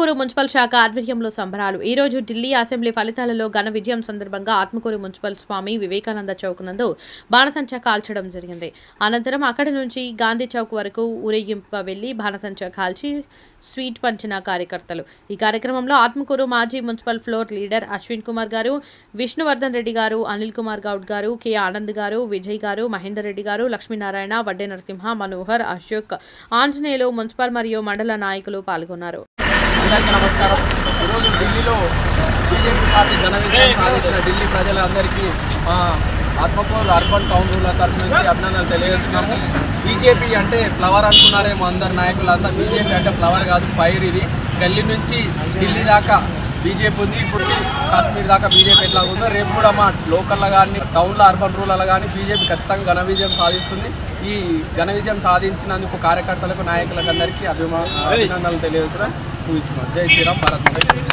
Atmakur municipal శాఖ ఆధ్వర్యంలో సంబరాలు. ఈ రోజు ఢిల్లీ అసెంబ్లీ ఫలితాలలో ఘన విజయం సందర్భంగా ఆత్మకూరు మున్సిపల్ స్వామి వివేకానంద చౌక్ నందు బాణసంచా కాల్చడం జరిగింది. అనంతరం అక్కడి నుంచి గాంధీ చౌక్ వరకు ఊరేగింపుగా వెళ్లి బాణసంచా కాల్చి స్వీట్ పంచిన కార్యకర్తలు. ఈ కార్యక్రమంలో ఆత్మకూరు మాజీ municipal floor leader Ashwin Kumar గారు, విష్ణువర్ధన్ రెడ్డి గారు, అనిల్ కుమార్ గౌడ్ గారు, కె ఆనంద్ గారు, విజయ్ గారు, మహేందర్ రెడ్డి గారు, లక్ష్మీనారాయణ, వడ్డే నరసింహ, మనోహర్, అశోక్, ఆంజనేయులు, మున్సిపల్ మరియు మండల నాయకులు పాల్గొన్నారు. అందరికీ నమస్కారం. ఈరోజు ఢిల్లీలో బీజేపీ పార్టీ ఘన విజయం సాధించిన ఢిల్లీ ప్రజలందరికీ మా ఆత్మకూరు అర్బన్ టౌన్ రూరల్ తరఫు నుంచి అభినందనలు తెలియజేస్తున్నాము. బీజేపీ అంటే ఫ్లవర్ అనుకున్నారేమో అందరు నాయకులంతా. బీజేపీ అంటే ఫ్లవర్ కాదు, ఫైర్. ఇది గల్లీ నుంచి ఢిల్లీ దాకా బీజేపీ ఉంది. ఇప్పుడు కాశ్మీర్ దాకా బీజేపీ ఎట్లా ఉందో రేపు కూడా మా లోకల్లో కానీ టౌన్లో అర్బన్ రూరల్ కానీ బీజేపీ ఖచ్చితంగా ఘన విజయం సాధిస్తుంది. ఈ ఘన విజయం సాధించినందుకు కార్యకర్తలకు, నాయకులకు అందరికీ అభినందనలు తెలియజేస్తున్నాం. జై శ్రీరామ్, భారత్ మాత.